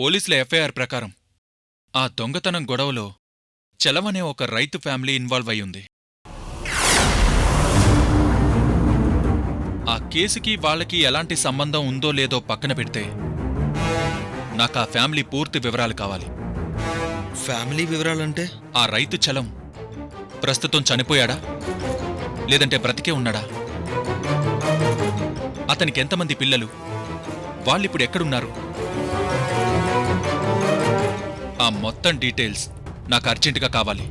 పోలీసుల ఎఫ్ఐఆర్ ప్రకారం ఆ దొంగతనం గొడవలో చలమనే ఒక రైతు ఫ్యామిలీ ఇన్వాల్వ్ అయ్యుంది. ఆ కేసుకి వాళ్ళకి ఎలాంటి సంబంధం ఉందో లేదో పక్కన పెడితే నాకా ఫ్యామిలీ పూర్తి వివరాలు కావాలి. ఫ్యామిలీ వివరాలంటే? ఆ రైతు చలం ప్రస్తుతం చనిపోయాడా లేదంటే బ్రతికే ఉన్నాడా? అతనికి ఎంతమంది పిల్లలు? వాళ్ళిప్పుడు ఎక్కడున్నారు? ఆ మొత్తం డీటెయిల్స్ నాకు అర్జెంటుగా కావాలి.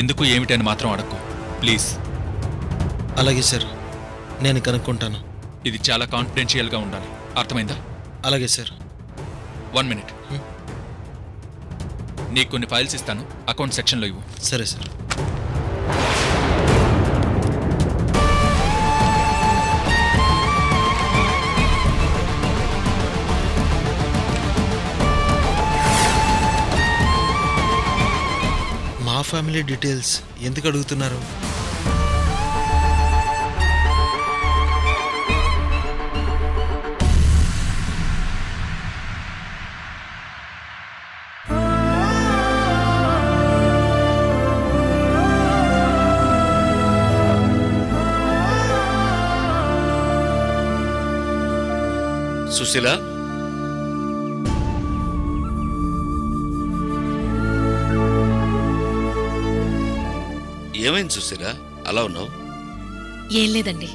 ఎందుకు ఏమిటని మాత్రం అడక్కు ప్లీజ్. అలాగే సార్, నేను కనుక్కుంటాను. ఇది చాలా కాన్ఫిడెన్షియల్గా ఉండాలి, అర్థమైందా? అలాగే సార్. 1 మినిట్. నీకు కొన్ని ఫైల్స్ ఇస్తాను, అకౌంట్ సెక్షన్లో ఇవ్వు. సరే సార్. మా ఫ్యామిలీ డీటెయిల్స్ ఎందుకు అడుగుతున్నారు? సుశీల, ఏమైంది సుశీల, అలా ఉన్నావు? ఏం లేదండి,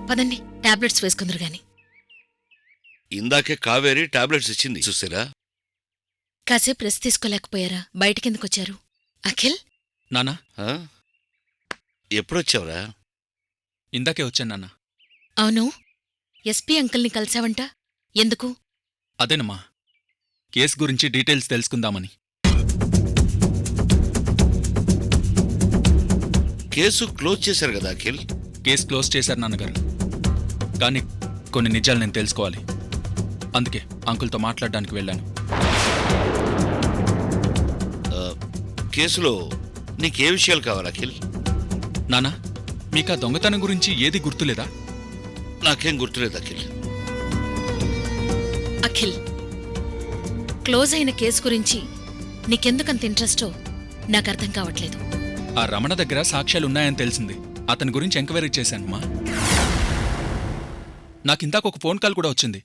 పదండి టాబ్లెట్స్ వేసుకుందరు గాని. ఇందాకే కావేరి టాబ్లెట్స్ ఇచ్చింది సుశీల. కాసేపు రెస్ట్ తీసుకోలేకపోయారా? బయటికెందుకొచ్చారు? అఖిల్, నానా ఆ? ఎప్పుడొచ్చావురా? ఇందాకే వచ్చాను నాన్న. అవును, ఎస్పీ అంకుల్ని కలిసావంట, ఎందుకు? అదేనమ్మా, కేసు గురించి డీటెయిల్స్ తెలుసుకుందామని. కేసు క్లోజ్ చేశారు కదా అఖిల్? కేసు క్లోజ్ చేశారు నాన్నగారు, కానీ కొన్ని నిజాలు నేను తెలుసుకోవాలి. అందుకే అంకుల్తో మాట్లాడడానికి వెళ్ళాను. కేసులో నీకే విషయాలు కావాలి అఖిల్? నానా, మీకా దొంగతనం గురించి ఏది గుర్తులేదా? నాకేం గుర్తులేదు అఖిల్. అఖిల్, క్లోజ్ అయిన కేసు గురించి నీకెందుకంత ఇంట్రెస్టో నాకు అర్థం కావట్లేదు. ఆ రమణ దగ్గర సాక్ష్యాలున్నాయని తెలిసింది, అతని గురించి ఎంక్వైరీ చేశానమ్మా. నాకిందాక ఒక ఫోన్ కాల్ కూడా వచ్చింది.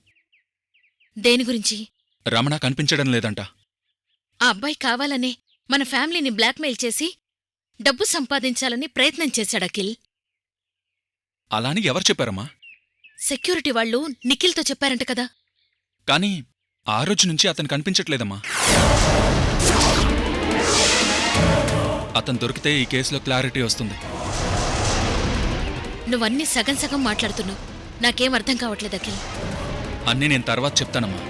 దేని గురించి? రమణ కనిపించడం లేదంట. ఆ అబ్బాయి కావాలనే మన ఫ్యామిలీని బ్లాక్మెయిల్ చేసి డబ్బు సంపాదించాలని ప్రయత్నం చేశాడు అఖిల్. అలాని ఎవరు చెప్పారమ్మా? సెక్యూరిటీ వాళ్ళు నిఖిల్తో చెప్పారంట కదా. కానీ ఆ రోజు నుంచి అతను కనిపించట్లేదమ్మా. అతను దొరికితే ఈ కేసులో క్లారిటీ వస్తుంది. నువ్వన్నీ సగం సగం మాట్లాడుతున్నావు, నాకేం అర్థం కావట్లేదు అఖిల్. అన్నీ నేను తర్వాత చెప్తానమ్మా.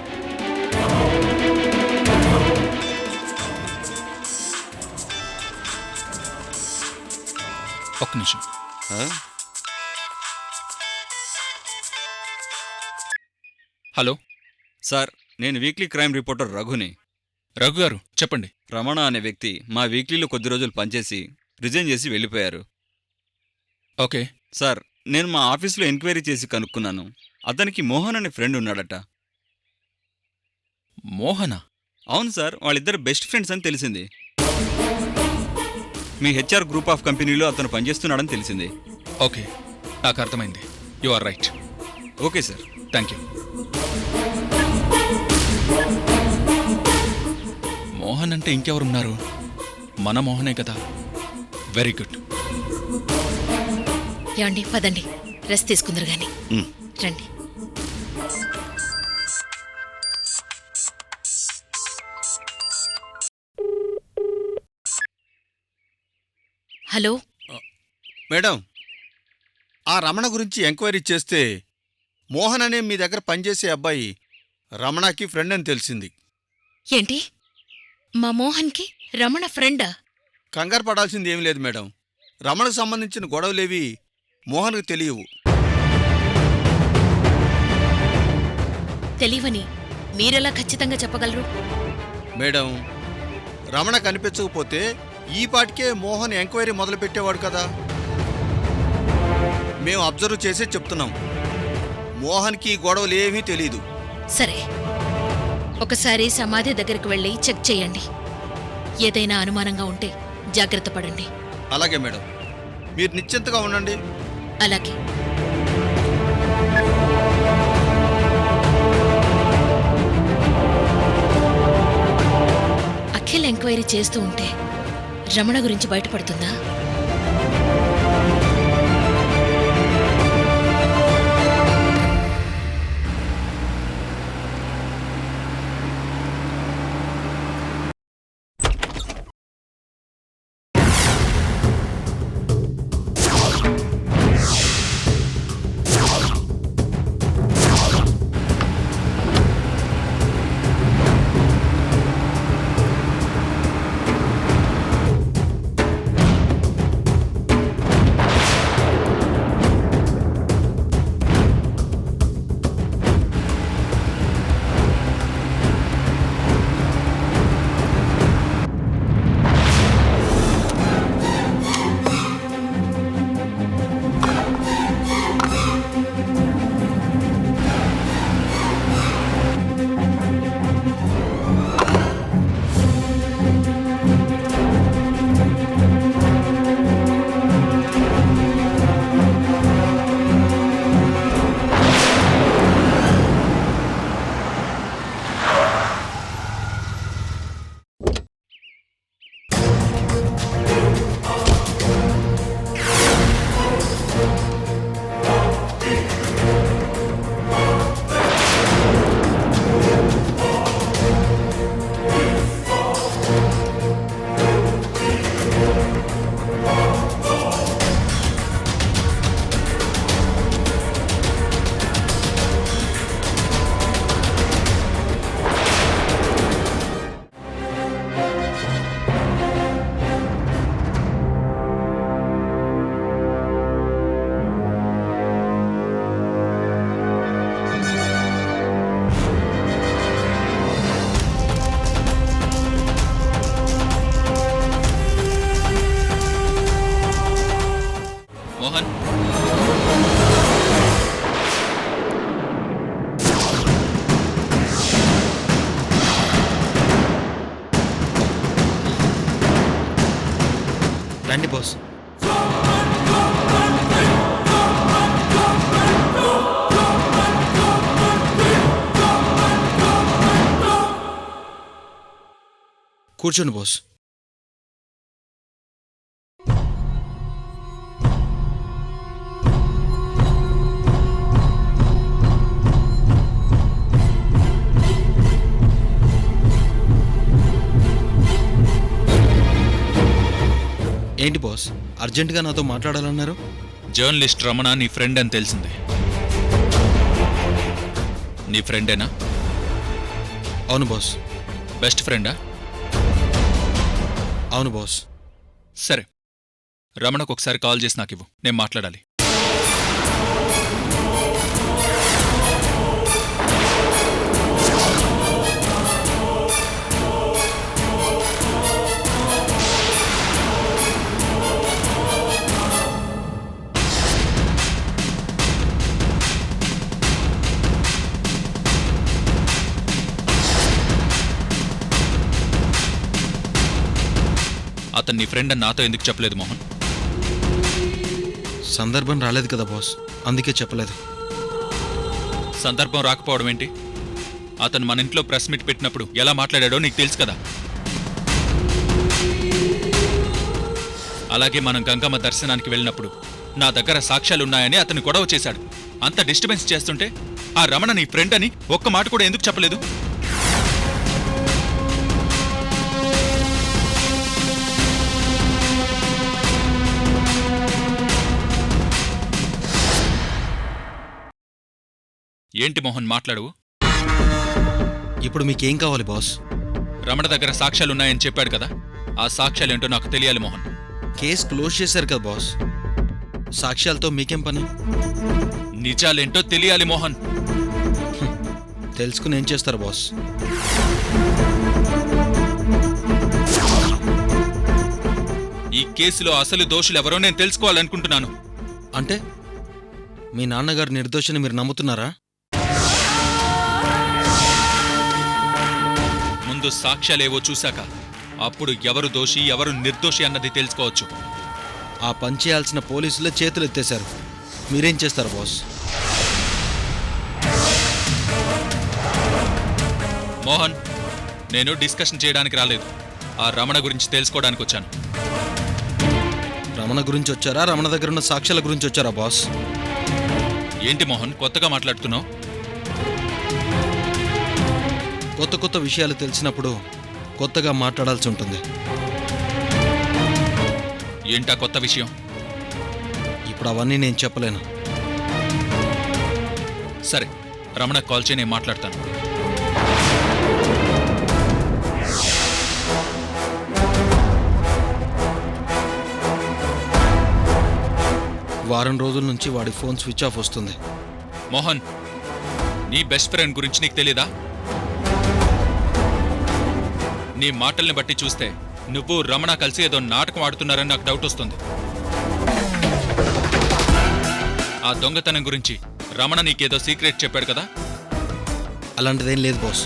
ఒక్క నిమిషం. హలో సార్, నేను వీక్లీ క్రైమ్ రిపోర్టర్ రఘుని. రఘు గారు చెప్పండి. రమణ అనే వ్యక్తి మా వీక్లీలో కొద్ది రోజులు పనిచేసి రిజైన్ చేసి వెళ్ళిపోయారు. ఓకే సార్, నేను మా ఆఫీస్లో ఎంక్వైరీ చేసి కనుక్కున్నాను. అతనికి మోహన్ అనే ఫ్రెండ్ ఉన్నాడట. మోహనా? అవును సార్, వాళ్ళిద్దరు బెస్ట్ ఫ్రెండ్స్ అని తెలిసింది. మీ హెచ్ఆర్ గ్రూప్ ఆఫ్ కంపెనీలో అతను పనిచేస్తున్నాడని తెలిసింది. ఓకే, నాకు అర్థమైంది. You are right. Okay sir, thank you. Mohan అంటే ఇంకెవరున్నారు? మన మోహనే కదా. Very good. ఏమండి, పదండి రెస్ట్ తీసుకుందరు గాని. రండి. హలో మేడం, ఆ రమణ గురించి ఎంక్వైరీ చేస్తే మోహన్ అనే మీ దగ్గర పనిచేసే అబ్బాయి రమణకి ఫ్రెండ్ అని తెలిసింది. ఏంటి, మా మోహన్కి రమణ ఫ్రెండా? కంగారు పడాల్సింది ఏమీ లేదు మేడం. రమణకు సంబంధించిన గొడవలేవి మోహన్కు తెలియవు. తెలియవని మీరెలా ఖచ్చితంగా చెప్పగలరు? మేడం, రమణ కనిపించకపోతే ఈ పాటికే మోహన్ ఎంక్వైరీ మొదలుపెట్టేవాడు కదా. మేము అబ్జర్వ్ చేసే చెప్తున్నాం. మోహన్కి ఈ గొడవలేమీ తెలీదు. సరే, ఒకసారి సమాధి దగ్గరికి వెళ్ళి చెక్ చేయండి. ఏదైనా అనుమానంగా ఉంటే జాగ్రత్త పడండి. అలాగే మేడం, మీరు నిశ్చింతగా ఉండండి. అలాగే. అఖిల్ ఎంక్వైరీ చేస్తూ ఉంటే రమణ గురించి బయటపడుతుందా? మోహన్, రండి బాస్. కూర్చోండి బాస్. ఏంటి బాస్, అర్జెంటుగా నాతో మాట్లాడాలన్నారు? జర్నలిస్ట్ రమణ నీ ఫ్రెండ్ అని తెలిసింది. నీ ఫ్రెండేనా? అవును బాస్. బెస్ట్ ఫ్రెండా? అవును బాస్. సరే, రమణకు ఒకసారి కాల్ చేసి నాకివ్వు, నేను మాట్లాడాలి. అతను నీ ఫ్రెండ్ అని నాతో ఎందుకు చెప్పలేదు మోహన్? సందర్భం రాలేదు కదా బాస్, అందుకే చెప్పలేదు. సందర్భం రాకపోవడం ఏంటి? అతను మన ఇంట్లో ప్రెస్ మీట్ పెట్టినప్పుడు ఎలా మాట్లాడాడో నీకు తెలుసు కదా. అలాగే మనం గంగమ్మ దర్శనానికి వెళ్ళినప్పుడు నా దగ్గర సాక్ష్యాలున్నాయని అతను గొడవ చేశాడు. అంత డిస్టర్బెన్స్ చేస్తుంటే ఆ రమణ నీ ఫ్రెండ్ అని ఒక్క మాట కూడా ఎందుకు చెప్పలేదు? ఏంటి మోహన్ మాట్లాడవు? ఇప్పుడు మీకేం కావాలి బాస్? రమణ దగ్గర సాక్ష్యాలున్నాయని చెప్పాడు కదా, ఆ సాక్ష్యాలేంటో నాకు తెలియాలి మోహన్. కేసు క్లోజ్ చేశారు కదా బాస్, సాక్ష్యాలతో మీకేం పని? నిజాలేంటో తెలియాలి మోహన్. తెలుసుకుని ఏం చేస్తారు బాస్? ఈ కేసులో అసలు దోషులెవరో నేను తెలుసుకోవాలనుకుంటున్నాను. అంటే మీ నాన్నగారు నిర్దోషిని మీరు నమ్ముతున్నారా? ముందు సాక్ష్యాలేవో చూశాక అప్పుడు ఎవరు దోషి ఎవరు నిర్దోషి అన్నది తెలుసుకోవచ్చు. ఆ పని చేయాల్సిన పోలీసులే చేతులు ఎత్తేశారు. మీరేం చేస్తారు బాస్? మోహన్, నేను డిస్కషన్ చేయడానికి రాలేదు. ఆ రమణ గురించి తెలుసుకోవడానికి వచ్చాను. రమణ గురించి వచ్చారా? రమణ దగ్గర ఉన్న సాక్ష్యాల గురించి వచ్చారా బాస్? ఏంటి మోహన్ కొత్తగా మాట్లాడుతున్నావు? కొత్త కొత్త విషయాలు తెలిసినప్పుడు కొత్తగా మాట్లాడాల్సి ఉంటుంది. ఏంటా కొత్త విషయం? ఇప్పుడు అవన్నీ నేను చెప్పలేను. సరే, రమణ కాల్ చేయి, నేను మాట్లాడతాను. వారం రోజుల నుంచి వాడి ఫోన్ స్విచ్ ఆఫ్ వస్తుంది. మోహన్, నీ బెస్ట్ ఫ్రెండ్ గురించి నీకు తెలీదా? నీ మాటల్ని బట్టి చూస్తే నువ్వు రమణ కలిసి ఏదో నాటకం ఆడుతున్నారని నాకు డౌట్ వస్తుంది. ఆ దొంగతనం గురించి రమణ నీకేదో సీక్రెట్ చెప్పాడు కదా? అలాంటిదేం లేదు బాస్.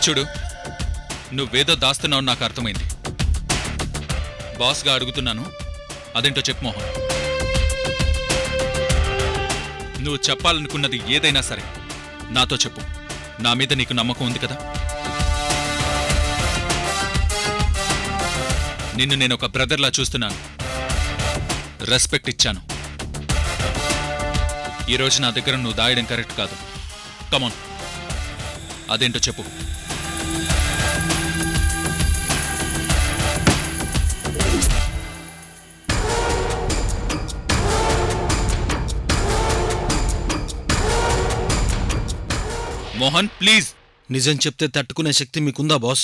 చూడు, నువ్వేదో దాస్తున్నావు నాకు అర్థమైంది. బాస్గా అడుగుతున్నాను, అదేంటో చెప్పు మోహన్. నువ్వు చెప్పాలనుకున్నది ఏదైనా సరే నాతో చెప్పు. నా మీద నీకు నమ్మకం ఉంది కదా? నిన్ను నేను ఒక బ్రదర్లా చూస్తున్నాను, రెస్పెక్ట్ ఇచ్చాను. ఈరోజు నా దగ్గర నువ్వు దాయడం కరెక్ట్ కాదు. కమాన్, అదేంటో చెప్పు. మోహన్ ప్లీజ్. నిజం చెప్తే తట్టుకునే శక్తి మీకుందా బాస్?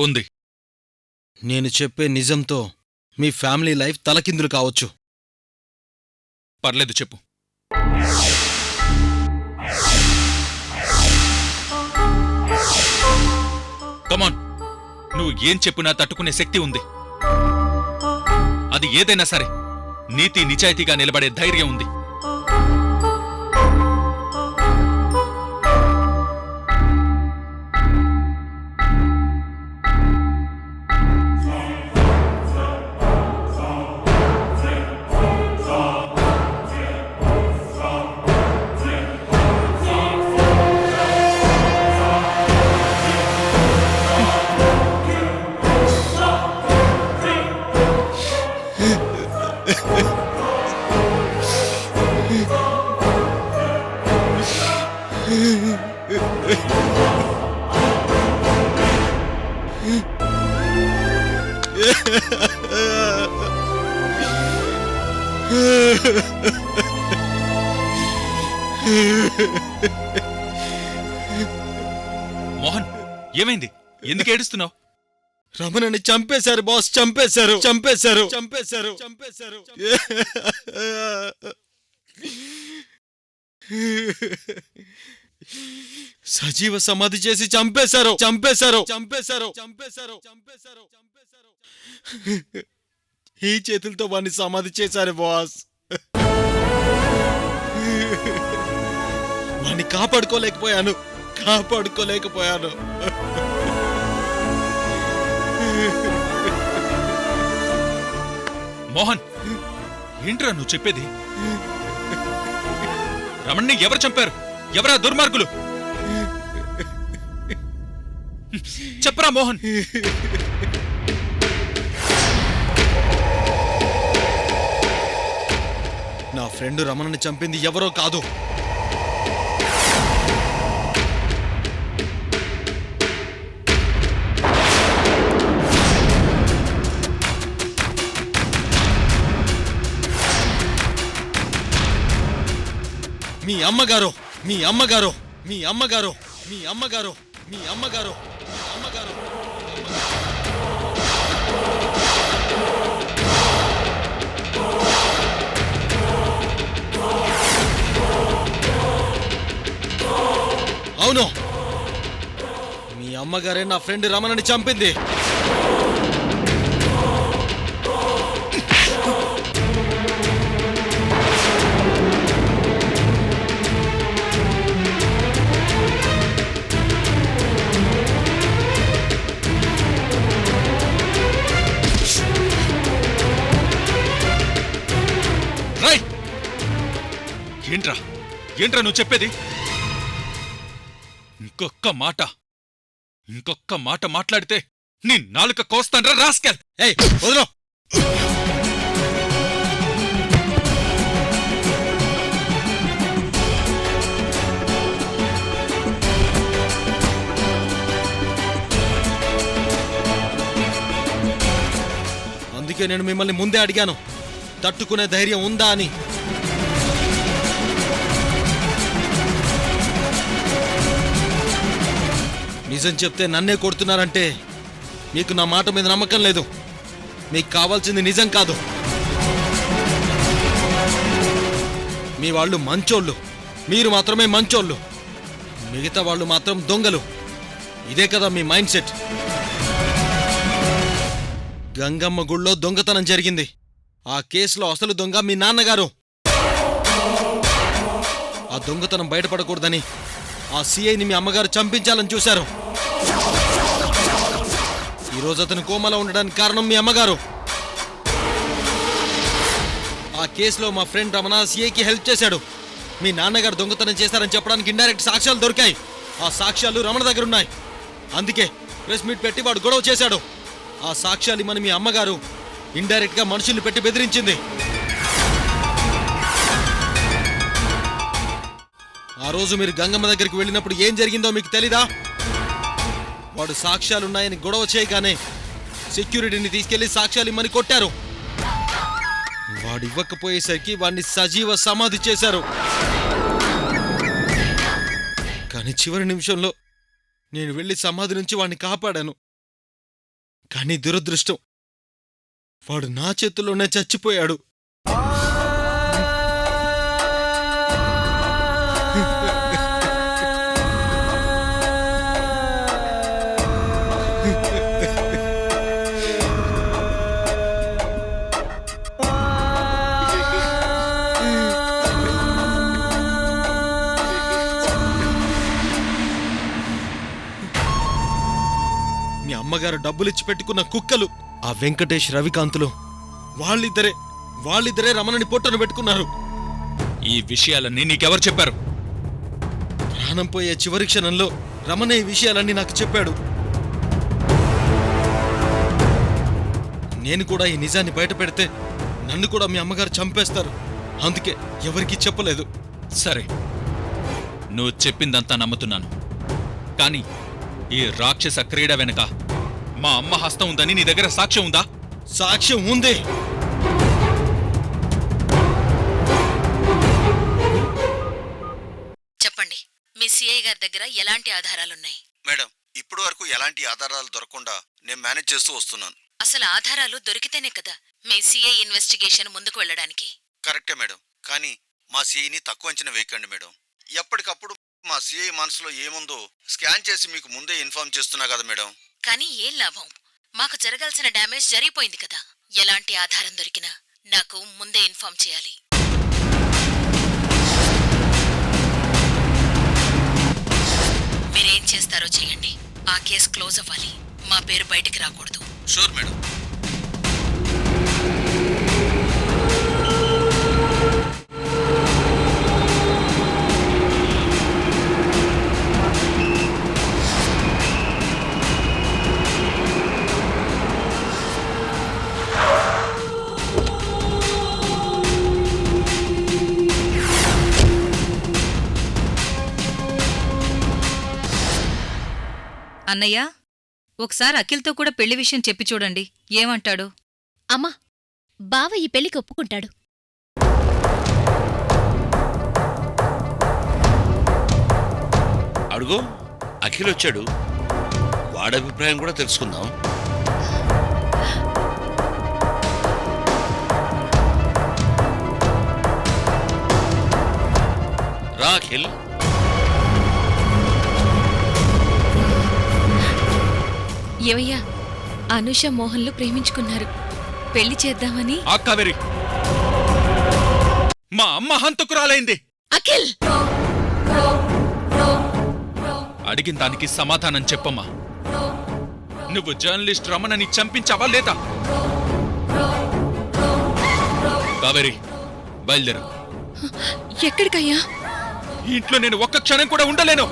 ఉంది. నేను చెప్పే నిజంతో మీ ఫ్యామిలీ లైఫ్ తలకిందులు కావచ్చు. పర్లేదు చెప్పు. కమాన్, నువ్వు ఏం చెప్పినా తట్టుకునే శక్తి ఉంది. అది ఏదైనా సరే నీతి నిజాయితీగా నిలబడే ధైర్యం ఉంది. మోహన్, ఏమైంది? ఎందుకు ఏడుస్తున్నావు? రమణని చంపేశారు బాస్, చంపేశారు చంపేశారు చంపేశారు చంపేశారు. సజీవ సమాధి చేసి చంపేశారు చంపేశారు చంపేశారు చంపేశారు చంపేశారు చంపేశారు. ఈ చేతులతో వాడిని సమాధి చేశారు బాస్. వాడిని కాపాడుకోలేకపోయాను కాపాడుకోలేకపోయాను. మోహన్, ఏంట్రా నువ్వు చెప్పేది? రమణ్ణి ఎవరు చంపారు? ఎవరా దుర్మార్గులు? చెప్పరా మోహన్. నా ఫ్రెండ్ రమణని చంపింది ఎవరో కాదు. మీ అమ్మగారు మీ అమ్మగారు మీ అమ్మగారు మీ అమ్మగారు మీ అమ్మగారు మీ అమ్మగారు. అవును, మీ అమ్మగారే నా ఫ్రెండ్ రమణని చంపింది. రై ఏంట్రా ఏంట్రా నువ్వు చెప్పేది? ఇంకొక్క మాట మాట్లాడితే నీ నాలుక కోస్తాన్రా రాస్కెల్. ఏయ్ వదలో. అందుకే నేను మిమ్మల్ని ముందే అడిగాను, తట్టుకునే ధైర్యం ఉందా అని. నిజం చెప్తే నన్నే కొడుతున్నారంటే మీకు నా మాట మీద నమ్మకం లేదు. మీకు కావాల్సింది నిజం కాదు. మీ వాళ్ళు మంచోళ్ళు, మీరు మాత్రమే మంచోళ్ళు, మిగతా వాళ్ళు మాత్రం దొంగలు. ఇదే కదా మీ మైండ్ సెట్. గంగమ్మ గుళ్ళో దొంగతనం జరిగింది. ఆ కేసులో అసలు దొంగ మీ నాన్నగారు. ఆ దొంగతనం బయటపడకూడదని ఆ సిఐని మీ అమ్మగారు చంపించాలని చూశారు. ఈరోజు అతను కోమలో ఉండడానికి కారణం మీ అమ్మగారు. ఆ కేసులో మా ఫ్రెండ్ రమణ సిఐకి హెల్ప్ చేశాడు. మీ నాన్నగారు దొంగతనం చేశారని చెప్పడానికి ఇండైరెక్ట్ సాక్ష్యాలు దొరికాయి. ఆ సాక్ష్యాలు రమణ దగ్గర ఉన్నాయి. అందుకే ప్రెస్ మీట్ పెట్టి వాడు గొడవ చేశాడు. ఆ సాక్ష్యాలు మన మీ అమ్మగారు ఇండైరెక్ట్ గా మనుషుల్ని పెట్టి బెదిరించింది. ఆ రోజు మీరు గంగమ్మ దగ్గరికి వెళ్ళినప్పుడు ఏం జరిగిందో మీకు తెలీదా? వాడు సాక్ష్యాలున్నాయని గొడవ చేయగానే సెక్యూరిటీని తీసుకెళ్లి సాక్ష్యాలు ఇమ్మని కొట్టారు. వాడు ఇవ్వకపోయేసరికి వాడిని సజీవ సమాధి చేశారు. కానీ చివరి నిమిషంలో నేను వెళ్లి సమాధి నుంచి వాడిని కాపాడాను. కానీ దురదృష్టం, వాడు నా చేతుల్లోనే చచ్చిపోయాడు. మీ అమ్మగారు డబ్బులిచ్చి పెట్టుకున్న కుక్కలు ఆ వెంకటేష్ రవికాంతులు వాళ్ళిద్దరే రమణని పొట్టను పెట్టుకున్నారు. ఈ విషయాలన్నీ నీకెవరు చెప్పారు? ప్రాణం పోయే చివరి క్షణంలో రమణ ఈ విషయాలన్నీ నాకు చెప్పాడు. నేను కూడా ఈ నిజాన్ని బయట పెడితే నన్ను కూడా మీ అమ్మగారు చంపేస్తారు. అందుకే ఎవరికీ చెప్పలేదు. సరే, నువ్వు చెప్పిందంతా నమ్ముతున్నాను. కానీ ఈ రాక్షస క్రీడ వెనక మా అమ్మ హస్తం ఉందని నీ దగ్గర సాక్ష్యం ఉందా? సాక్ష్యం ఉంది. చెప్పండి, మీ సిఐ గారి దగ్గర ఎలాంటి ఆధారాలున్నాయి? మేడం, ఇప్పటి వరకు ఎలాంటి ఆధారాలు దొరకకుండా నేను మేనేజ్ చేస్తూ వస్తున్నాను. అసలు ఆధారాలు దొరికితేనే కదా మీ సిఐ ఇన్వెస్టిగేషన్ ముందుకు వెళ్ళడానికి. కరెక్టే మేడం, కానీ మా సిఐని తక్కువ అంచనా వేయకండి మేడం. ఎప్పటికప్పుడు మా సిఐ మనసులో ఏముందో స్కాన్ చేసి మీకు ముందే ఇన్ఫార్మ్ చేస్తున్నా కదా మేడం. కానీ ఏం లాభం? మాకు జరగాల్సిన డ్యామేజ్ జరిగిపోయింది కదా. ఎలాంటి ఆధారం దొరికినా నాకు ముందే ఇన్ఫార్మ్ చేయాలి. మీరేం చేస్తారో చేయండి, ఆ కేసు క్లోజ్ అవ్వాలి. మా పేరు బయటికి రాకూడదు. Sure madam. అన్నయ్య, ఒకసారి అఖిల్తో కూడా పెళ్లి విషయం చెప్పి చూడండి, ఏమంటాడు? అమ్మా, బావ ఈ పెళ్లికి ఒప్పుకుంటాడు. అడుగో, అఖిల్ వచ్చాడు. వాడి అభిప్రాయం కూడా తెలుసుకుందాం. రా అఖిల్. ఏవయ్యా అనుష మోహన్లు ప్రేమించుకున్నారు పెళ్లి చేద్దామని. ఆ కావేరి, మా అమ్మ హంతకురాలైంది. అఖిల్, అడిగిన దానికి సమాధానం చెప్పమ్మా. నువ్వు జర్నలిస్ట్ రమణని చంపించావా లేదా? కావేరి, బయలుదేరు. ఎక్కడికయ్యా? ఈ ఇంట్లో నేను ఒక్క క్షణం కూడా ఉండలేను.